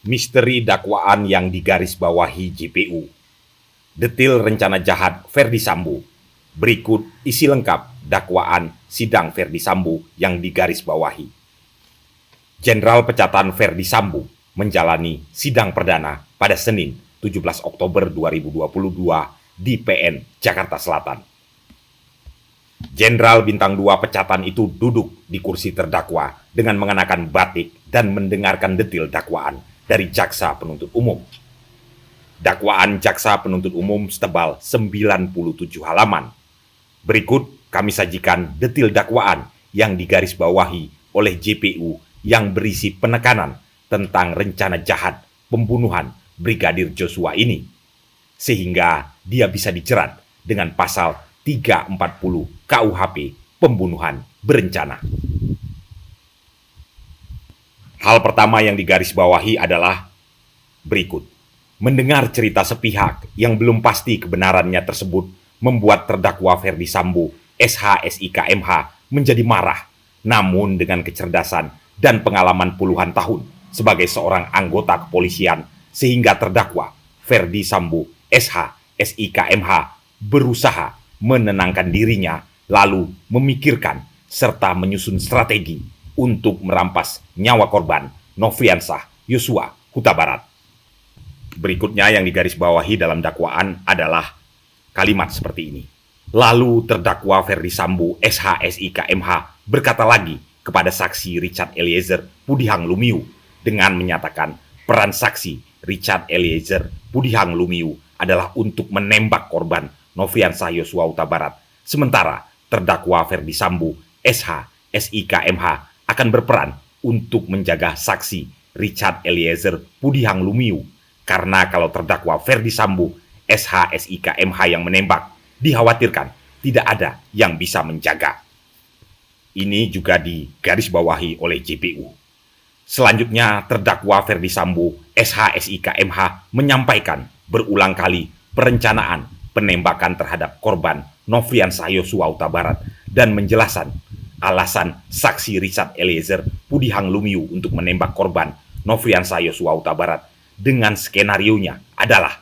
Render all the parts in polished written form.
Misteri dakwaan yang digarisbawahi JPU. Detil rencana jahat Ferdi Sambo. Berikut isi lengkap dakwaan sidang Ferdi Sambo yang digarisbawahi. Jenderal Pecatan Ferdi Sambo menjalani sidang perdana pada Senin 17 Oktober 2022 di PN Jakarta Selatan. Jenderal Bintang 2 Pecatan itu duduk di kursi terdakwa dengan mengenakan batik dan mendengarkan detil dakwaan dari jaksa penuntut umum. Dakwaan jaksa penuntut umum setebal 97 halaman. Berikut kami sajikan detil dakwaan yang digarisbawahi oleh JPU yang berisi penekanan tentang rencana jahat pembunuhan Brigadir Joshua ini, sehingga dia bisa dijerat dengan pasal 340 KUHP pembunuhan berencana. Hal pertama yang digarisbawahi adalah berikut. Mendengar cerita sepihak yang belum pasti kebenarannya tersebut membuat terdakwa Ferdi Sambo, SH, SIK, MH menjadi marah. Namun dengan kecerdasan dan pengalaman puluhan tahun sebagai seorang anggota kepolisian, sehingga terdakwa Ferdi Sambo, SH, SIK, MH berusaha menenangkan dirinya, lalu memikirkan serta menyusun strategi untuk merampas nyawa korban Nofriansah Yosua Huta Barat. Berikutnya yang digarisbawahi dalam dakwaan adalah kalimat seperti ini. Lalu terdakwa Ferdi Sambo, SH, SIK, MH berkata lagi kepada saksi Richard Eliezer Pudihang Lumiu dengan menyatakan peran saksi Richard Eliezer Pudihang Lumiu adalah untuk menembak korban Nofriansah Yosua Huta Barat. Sementara terdakwa Ferdi Sambo, SH, SIK, MH akan berperan untuk menjaga saksi Richard Eliezer Pudihang Lumiu. Karena kalau terdakwa Ferdi Sambo, SH, SIK, MH yang menembak, dikhawatirkan tidak ada yang bisa menjaga. Ini juga digarisbawahi oleh JPU. Selanjutnya, terdakwa Ferdi Sambo, SH, SIK, MH menyampaikan berulang kali perencanaan penembakan terhadap korban Nofriansah Yosua Huta Barat dan menjelaskan alasan saksi Richard Eliezer Pudihang Lumiu untuk menembak korban Nofriansah Yosua Huta Barat dengan skenarionya adalah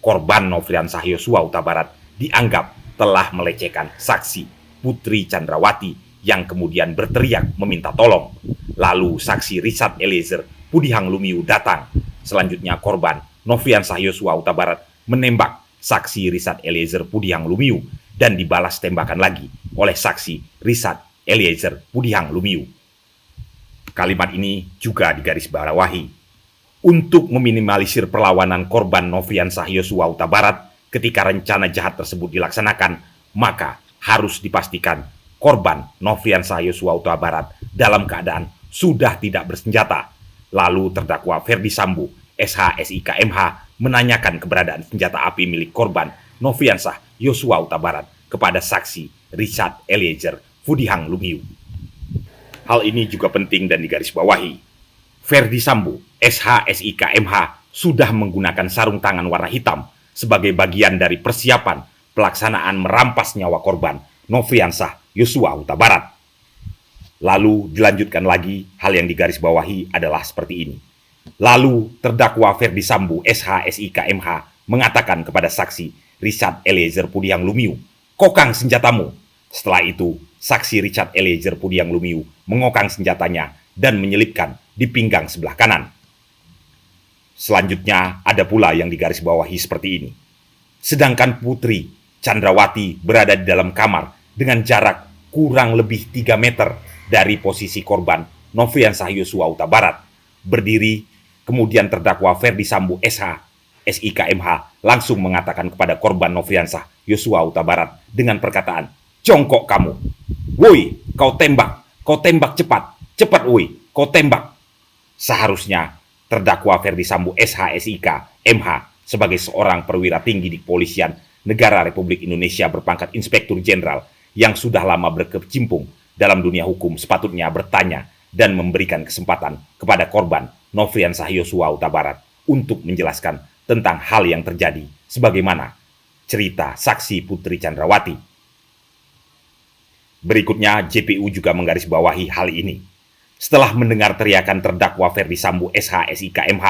korban Nofriansah Yosua Huta Barat dianggap telah melecehkan saksi Putri Chandrawati yang kemudian berteriak meminta tolong. Lalu saksi Richard Eliezer Pudihang Lumiu datang. Selanjutnya korban Nofriansah Yosua Huta Barat menembak saksi Richard Eliezer Pudihang Lumiu dan dibalas tembakan lagi oleh saksi Richard Eliezer Pudihang Lumiu. Kalimat ini juga digarisbawahi. Untuk meminimalisir perlawanan korban Nofriansah Yosua Huta Barat ketika rencana jahat tersebut dilaksanakan, maka harus dipastikan korban Nofriansah Yosua Huta Barat dalam keadaan sudah tidak bersenjata. Lalu terdakwa Ferdi Sambo, SH, SIK, MH menanyakan keberadaan senjata api milik korban Nofriansah Yosua Huta Barat kepada saksi Richard Eliezer Pudihang Lumiu. Hal ini juga penting dan digarisbawahi. Ferdi Sambo, SH, SIK, MH sudah menggunakan sarung tangan warna hitam sebagai bagian dari persiapan pelaksanaan merampas nyawa korban Nofriansah Yosua Huta Barat. Lalu dilanjutkan lagi, hal yang digarisbawahi adalah seperti ini. Lalu terdakwa Ferdi Sambo, SH, SIK, MH mengatakan kepada saksi Richard Eliezer Pudihang Lumiu, "Kokang senjatamu." Setelah itu, saksi Richard Eliezer Pudihang Lumiu mengokang senjatanya dan menyelipkan di pinggang sebelah kanan. Selanjutnya ada pula yang digarisbawahi seperti ini. Sedangkan Putri Chandrawati berada di dalam kamar dengan jarak kurang lebih 3 meter dari posisi korban Nofriansah Yosua Huta Barat. Berdiri, kemudian terdakwa Ferdi Sambo, SH, SIK, MH langsung mengatakan kepada korban Nofriansah Yosua Huta Barat dengan perkataan, "Jongkok kamu. Woi, kau tembak cepat, cepat woi, kau tembak." Seharusnya terdakwa Ferdi Sambo, SH, SIK, MH sebagai seorang perwira tinggi di kepolisian negara Republik Indonesia berpangkat Inspektur Jenderal yang sudah lama berkecimpung dalam dunia hukum sepatutnya bertanya dan memberikan kesempatan kepada korban Nofriansah Yosua Huta Barat untuk menjelaskan tentang hal yang terjadi sebagaimana cerita saksi Putri Chandrawati. Berikutnya, JPU juga menggarisbawahi hal ini. Setelah mendengar teriakan terdakwa Ferdi Sambo, SH, SIK, MH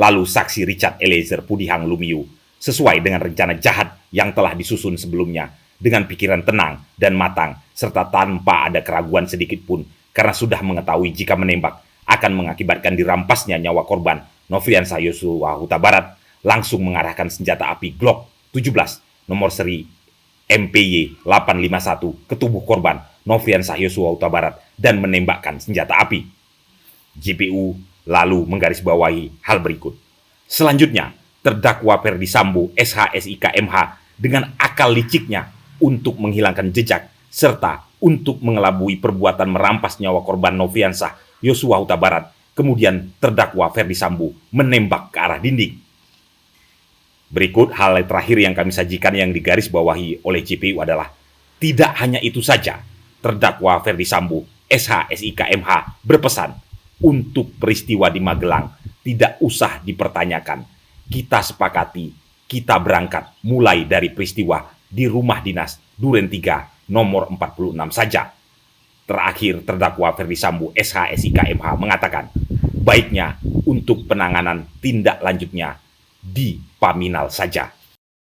lalu saksi Richard Eliezer Pudihang Lumiu, sesuai dengan rencana jahat yang telah disusun sebelumnya, dengan pikiran tenang dan matang, serta tanpa ada keraguan sedikit pun, karena sudah mengetahui jika menembak akan mengakibatkan dirampasnya nyawa korban Nofriansah Yosua Huta Barat, langsung mengarahkan senjata api Glock 17 nomor seri MPY 851 ke tubuh korban Nofriansah Yosua Huta Barat dan menembakkan senjata api. JPU lalu menggarisbawahi hal berikut. Selanjutnya, terdakwa Ferdi Sambo SH.SIK MH dengan akal liciknya untuk menghilangkan jejak serta untuk mengelabui perbuatan merampas nyawa korban Nofriansah Yosua Huta Barat, kemudian terdakwa Ferdi Sambo menembak ke arah dinding. Berikut hal terakhir yang kami sajikan yang digarisbawahi oleh JPU adalah, tidak hanya itu saja, terdakwa Ferdi Sambo SH.SIK MH berpesan untuk peristiwa di Magelang tidak usah dipertanyakan. Kita sepakati, kita berangkat mulai dari peristiwa di rumah dinas Duren 3 nomor 46 saja. Terakhir, terdakwa Ferdi Sambo SH.SIK MH mengatakan, baiknya untuk penanganan tindak lanjutnya di Paminal saja.